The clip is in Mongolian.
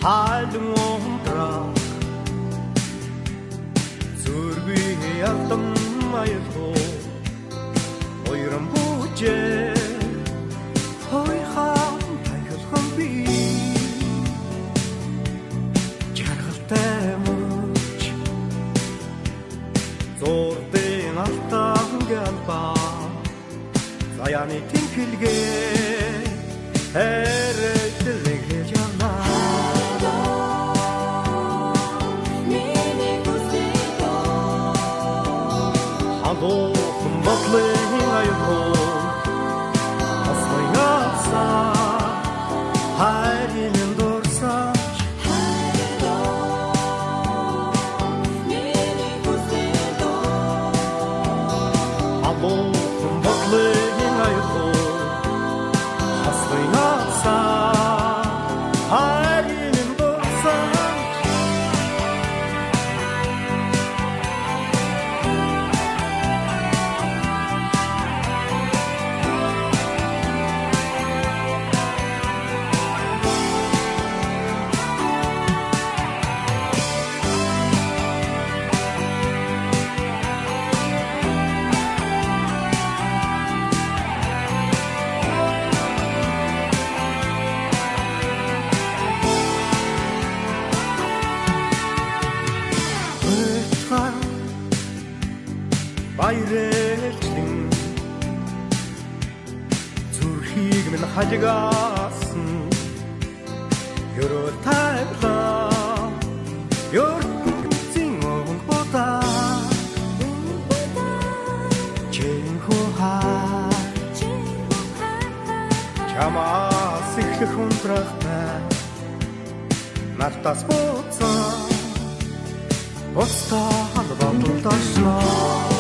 Халин унтрах зүрхий алтан маялуу ойрон бүжээ хой хаан тайгалхан би жаргалтай мөч зурдын алтан гэлба заяаны тэнхэлгээ эрэлдэлгээ яна Алохан бодлын аюулгүй асмын авсаа хайрын дурсаж Алохан бодлын аюулгүй асмын авсаа хайрын дурсаж Баярлалын зүрхийг минь хажигасан ёроо тайлаа ёртын онхота чинхуха чамаас их хүндрахтай нартас боцоо Остаа бодолдосноо